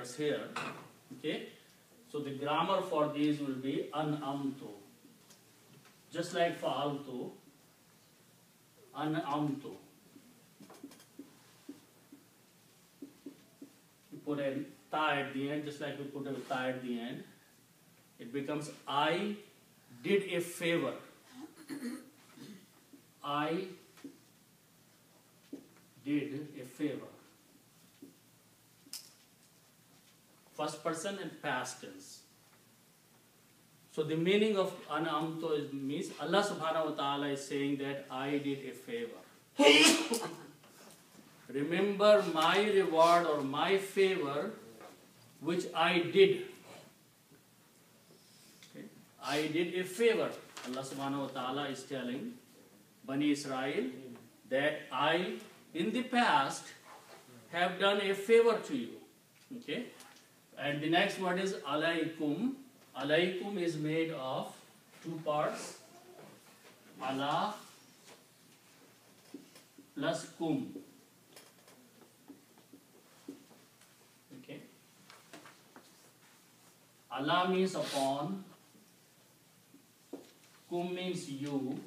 letters here. Okay, so the grammar for these will be an'amtu. Just like fa'altu, an'amtu. You put a ta at the end, just like we put a ta at the end. It becomes I did a favor. I did a favor. First person and past tense. So the meaning of an'amtu means Allah subhanahu wa ta'ala is saying that I did a favor. Remember my reward or my favor which I did. Okay. I did a favor. Allah subhanahu wa ta'ala is telling Bani Israel that I in the past have done a favor to you. Okay. And the next word is alaykum. Alaykum is made of two parts. Allah plus kum. Okay. Allah means upon. Kum means you.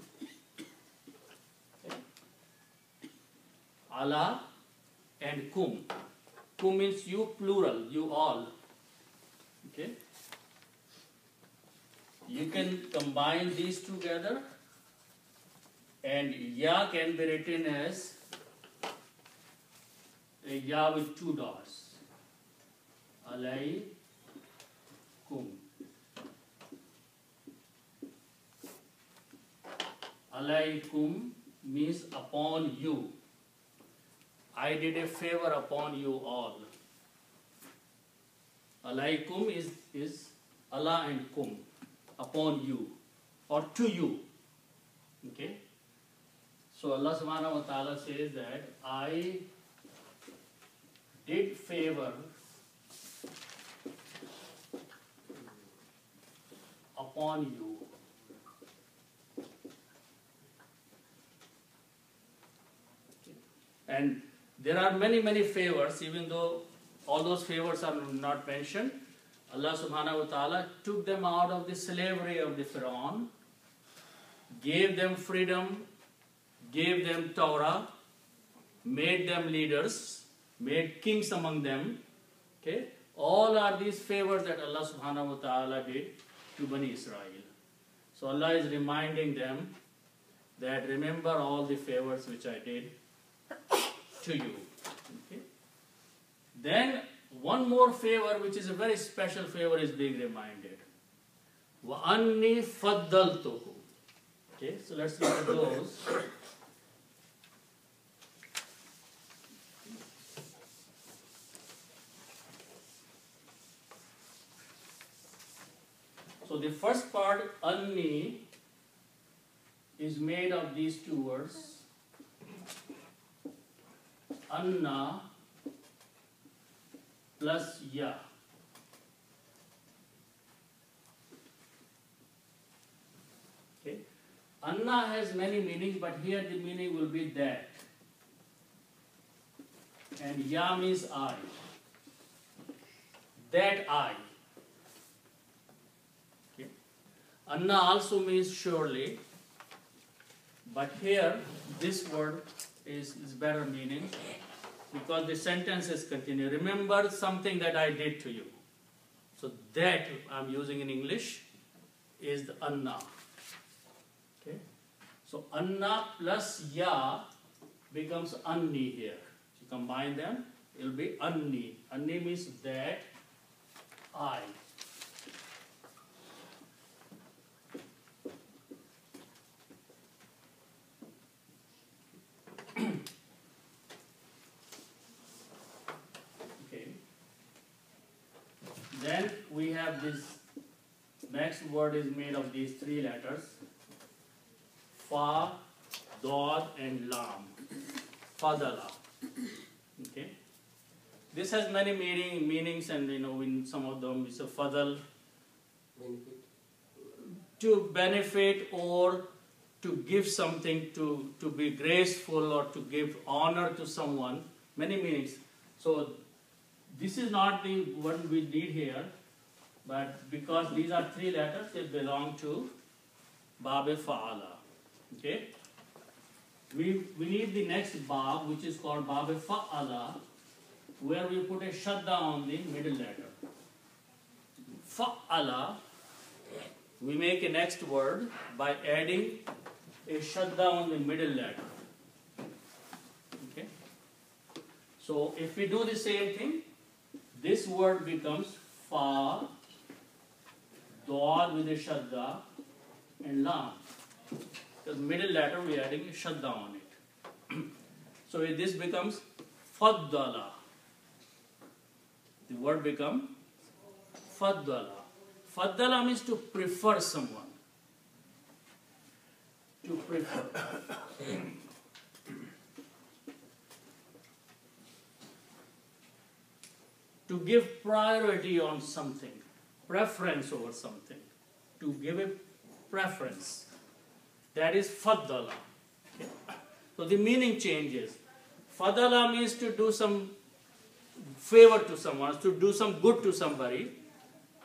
Okay. Allah and kum. Kum means you, plural, you all. Okay. You can combine these together, and ya can be written as a ya with two dots. Alaykum. Alaykum means upon you. I did a favor upon you all. Alaykum is Allah and kum, upon you or to you. Okay. So Allah subhanahu wa ta'ala says that I did favor upon you. And there are many favors, even though all those favors are not mentioned. Allah subhanahu wa ta'ala took them out of the slavery of the Pharaoh, gave them freedom, gave them Torah, made them leaders, made kings among them. Okay? All are these favors that Allah subhanahu wa ta'ala did to Bani Israel. So Allah is reminding them that remember all the favors which I did to you. Okay? Then one more favor, which is a very special favor, is being reminded. وَأَنِّي فَضَّلْتُهُ. Okay, so let's look at those. So the first part, anni, is made of these two words. Anna plus ya. Okay. Anna has many meanings, but here the meaning will be that. And ya means I. That I. Okay. Anna also means surely, but here this word is better meaning, because the sentences continue. Remember something that I did to you. So that I'm using in English is the anna. Okay. So anna plus ya becomes anni here. You combine them, it will be anni. Anni means that I. Then we have this next word is made of these three letters. Fa, Dod and Lam. Fadala. Okay. This has many meanings, and in some of them it's a fadal. To benefit or to give something, to be graceful or to give honor to someone. Many meanings. So This is not the one we need here, but because these are three letters, they belong to Bab Fa'ala. Okay? We need the next Bab, which is called Bab Fa'ala, where we put a shadda on the middle letter. Fa'ala, we make a next word by adding a shadda on the middle letter. Okay? So if we do the same thing, this word becomes fa, dad with a shadda, and lam. The middle letter we are adding a shadda on it. So this becomes faddala. The word becomes faddala. Faddala means to prefer someone. To prefer. To give priority on something. Preference over something. To give a preference. That is faddala. Okay. So the meaning changes. Faddala means to do some favor to someone, to do some good to somebody.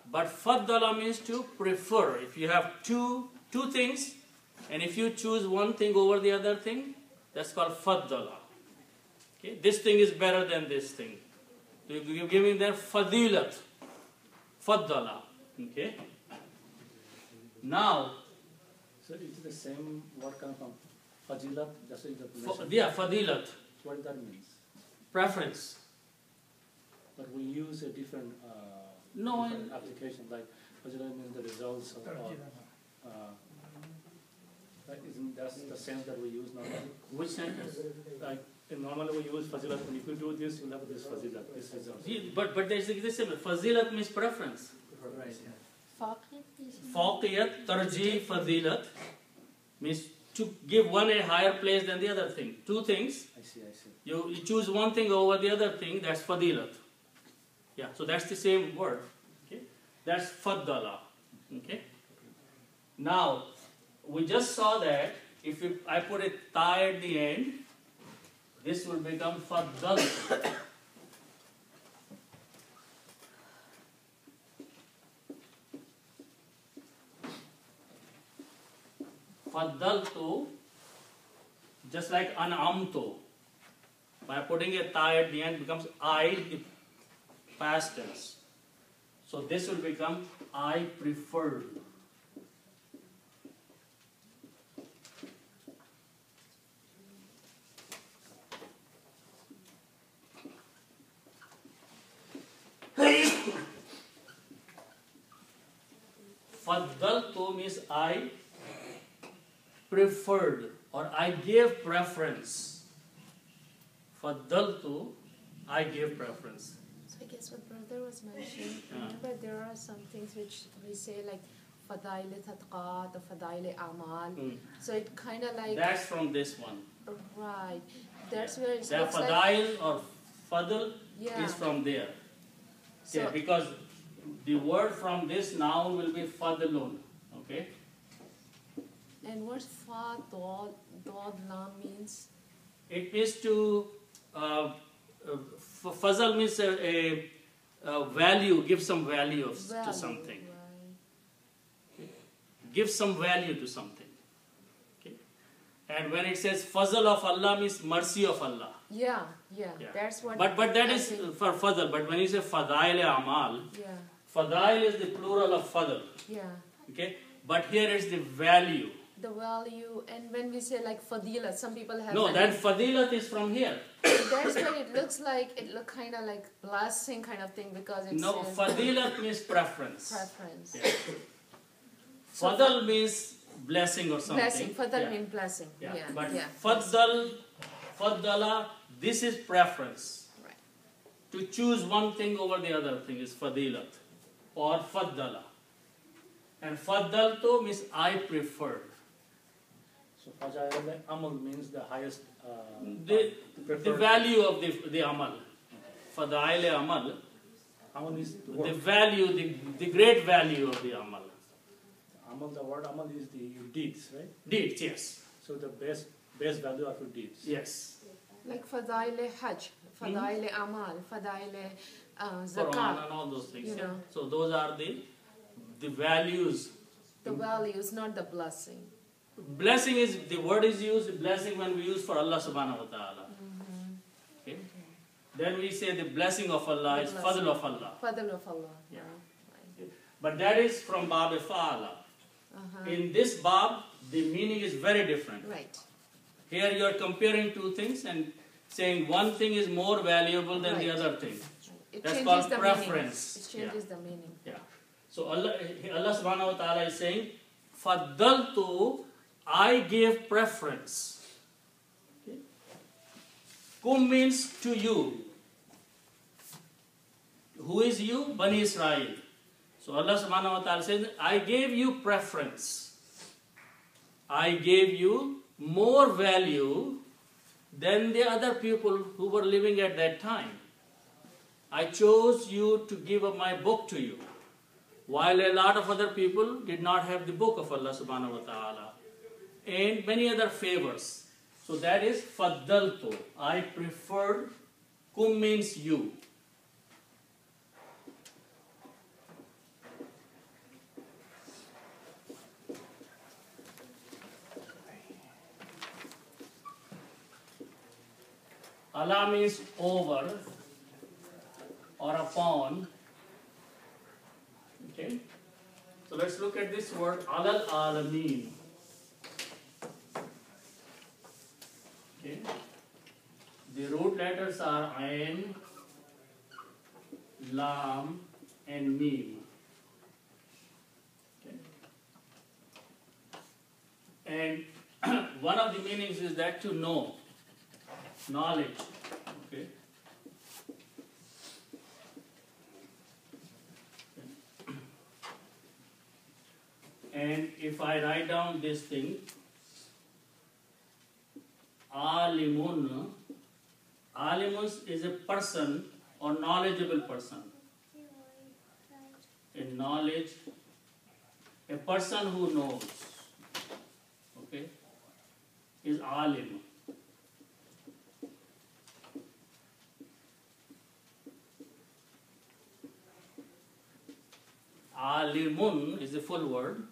But faddala means to prefer. If you have two things, and if you choose one thing over the other thing, that's called faddala. Okay? This thing is better than this thing. So you're giving them fadilat. Faddala. Okay? Now, so it's the same word comes from fajilat, that's the relation. Yeah, fadilat. What that means? Preference. But we use a different, different application, like fajilat means the results of, isn't that the sense that we use normally? Which sentence? Like, normally we use fajilat, and if you do this, you'll have this fajilat, this result. Yeah, but there's this similar. Fazilat means preference. Right, yeah. Faqiyat, tarjih, fadilat means to give one a higher place than the other thing. Two things. I see. You choose one thing over the other thing, that's fadilat. Yeah, so that's the same word. Okay? That's faddala. Okay? Now, we just saw that if I put a ta at the end, this will become faddal. Faddaltu, just like an'amtu. By putting a ta at the end becomes I, the past tense. So this will become I preferred. Faddaltu means I preferred or I gave preference. Faddaltu, I gave preference. So I guess what brother was mentioning, remember there are some things which we say like fadail tatqat or fadail amal. So it kind of like... That's from this one. Right. That's where it's The looks fadail like, or fadl is from there. So, yeah, because the word from this noun will be fadlun. Okay? and what's fa, dod, lam means? It means to... fazal means a value, give some value, to something. Right. Give some value to something. Okay? And when it says fazal of Allah means mercy of Allah. Yeah. That's what. But that is for fadl. But when you say fadail amal, fadail is the plural of fadl. Yeah. Okay? But here is the value. The value, and when we say like fadilat, some people have... No, that fadilat is from here. That's why it looks like, kind of like blessing kind of thing because it's... No, fadilat means preference. Preference. Yeah. Fadl means blessing or something. Blessing, fadl means blessing. Yeah. Yeah. But yeah. Faddala, this is preference. Right. To choose one thing over the other thing is fadilat or faddala. And faddaltu means I preferred. So fajail amal means the highest. The value of the amal. Fadail amal. Amal is The value, the great value of the amal. Amal, the word amal is the deeds, right? Deeds, yes. So the best value of your deeds. Yes. Like fadail hajj, fadail amal, fadail Quran and all those things. You know. So those are the values. The values, not the blessing. Blessing is, the word is used, blessing when we use for Allah subhanahu wa ta'ala. Okay? Then we say the blessing of Allah is fadl of Allah. Fadl of Allah. Yeah. Right. But that is from Bab Fa'ala. In this Bab, the meaning is very different. Right. Here you are comparing two things and saying one thing is more valuable than the other thing. It That's changes called the preference. meaning. It changes the meaning. Yeah. So Allah subhanahu wa ta'ala is saying, Faddaltu, I gave preference. Okay. Kum means to you. Who is you? Bani Israel. So Allah subhanahu wa ta'ala says, I gave you preference. I gave you more value than the other people who were living at that time. I chose you to give up my book to you, while a lot of other people did not have the book of Allah subhanahu wa ta'ala, and many other favors. So that is faddaltu. I preferred. Kum means you. Allah means over or upon. Okay. So let's look at this word alal alameen. Okay. The root letters are ain, lam, and mim. Okay. And one of the meanings is that to know, knowledge. Okay. And if I write down this thing, alimun, alimus is a person or knowledgeable person. In knowledge, a person who knows, okay, is alim. Alimun is a full word.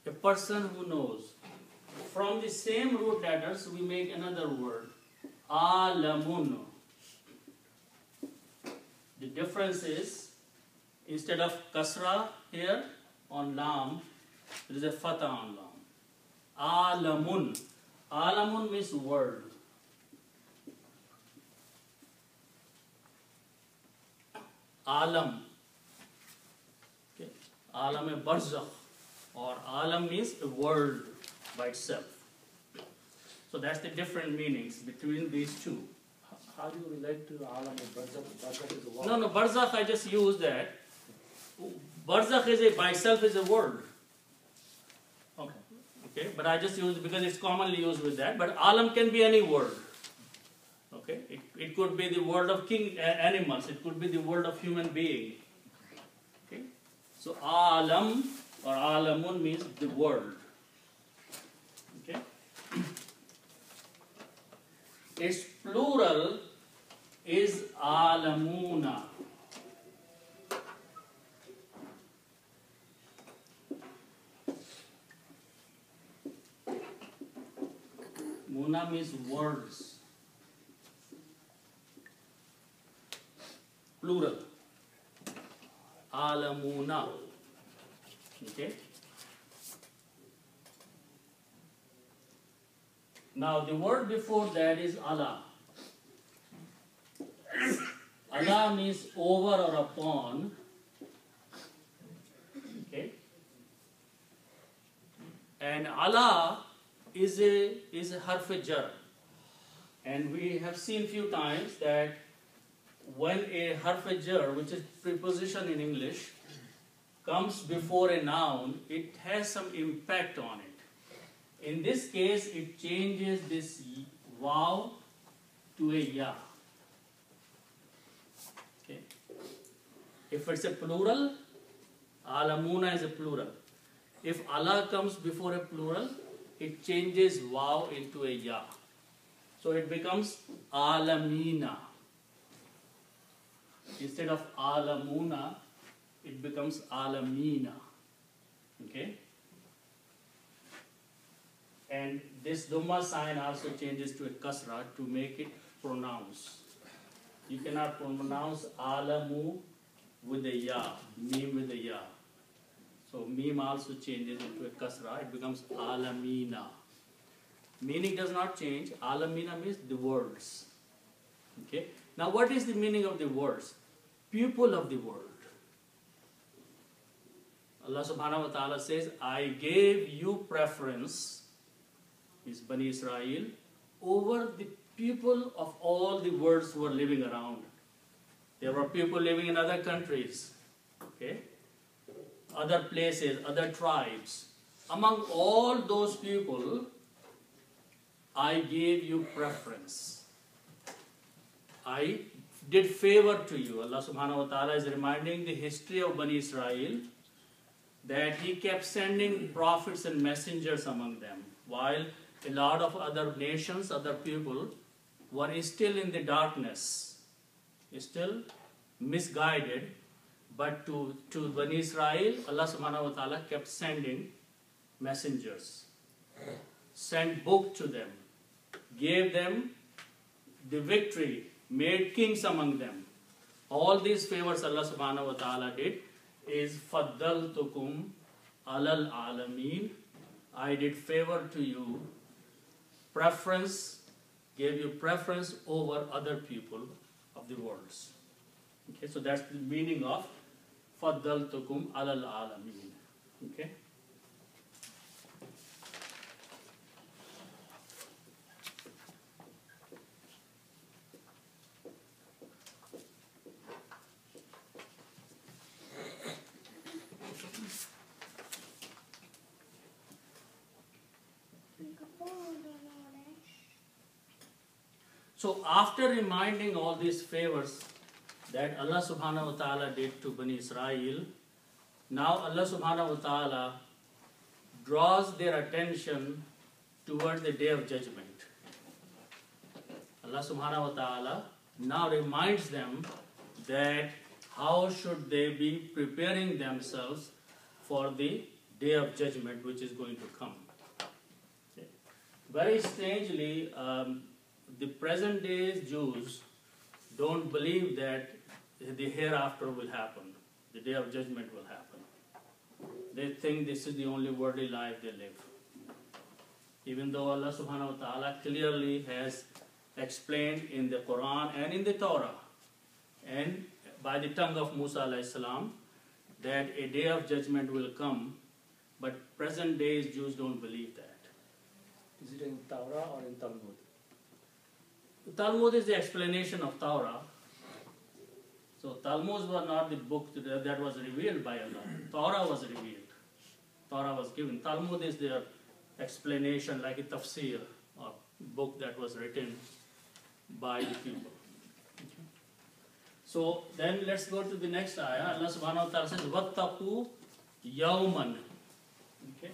A person who knows. From the same root letters, we make another word. Alamun. The difference is, instead of kasra here on lam, there is a fatha on lam. Alamun. Alamun means world. Alam. Okay. Alam is barzakh. Or alam means a world by itself. So that's the different meanings between these two. How do you relate to alam and barzakh? Barzakh is a word. No, barzakh I just use that. Barzakh is by itself is a word. Okay. Okay, but I just use it because it's commonly used with that. But alam can be any word. Okay, it could be the world of animals. It could be the world of human being. Okay, so alam or alamun means the world. Okay, its plural is alamuna. Muna means words. Plural. Alamuna. Okay. Now the word before that is Allah. Allah means over or upon. Okay. And Allah is a harf jar. And we have seen few times that when a harf jar, which is preposition in English, comes before a noun, it has some impact on it. In this case, it changes this waw to a ya. Okay. If it's a plural, alamuna is a plural. If Allah comes before a plural, it changes waw into a ya. So it becomes alamina. Instead of alamuna, it becomes alamina. Okay? And this Dhamma sign also changes to a kasra to make it pronounce. You cannot pronounce alamu with a ya, mim with a ya. So mim also changes into a kasra, it becomes alamina. Meaning does not change. Alamina means the words. Okay? Now what is the meaning of the words? People of the world. Allah subhanahu wa ta'ala says, I gave you preference, is Bani Israel, over the people of all the worlds who are living around. There were people living in other countries, okay? Other places, other tribes. Among all those people, I gave you preference. I did favor to you. Allah subhanahu wa ta'ala is reminding the history of Bani Israel that He kept sending prophets and messengers among them, while a lot of other nations, other people, were still in the darkness, still misguided. But to Bani Israel, Allah subhanahu wa ta'ala kept sending messengers, sent book to them, gave them the victory, made kings among them. All these favors Allah subhanahu wa ta'ala did is faddaltukum alal alameen. I did favor to you, preference, gave you preference over other people of the worlds. Okay, so that's the meaning of faddaltukum alal alameen. Okay. So after reminding all these favors that Allah subhanahu wa ta'ala did to Bani Israel, now Allah subhanahu wa ta'ala draws their attention towards the day of judgment. Allah subhanahu wa ta'ala now reminds them that how should they be preparing themselves for the day of judgment which is going to come. Okay. Very strangely, the present day Jews don't believe that the hereafter will happen, the day of judgment will happen. They think this is the only worldly life they live. Even though Allah subhanahu wa ta'ala clearly has explained in the Quran and in the Torah and by the tongue of Musa alayhi salam that a day of judgment will come, but present day Jews don't believe that. Is it in Torah or in Talmud? Talmud is the explanation of Torah. So Talmud was not the book that was revealed by Allah. Torah was revealed. Torah was given. Talmud is their explanation, like a tafsir, or book that was written by the people. Okay. So then let's go to the next ayah. Allah subhanahu wa ta'ala says, وَاتَّقُوا يَوْمًا. Okay.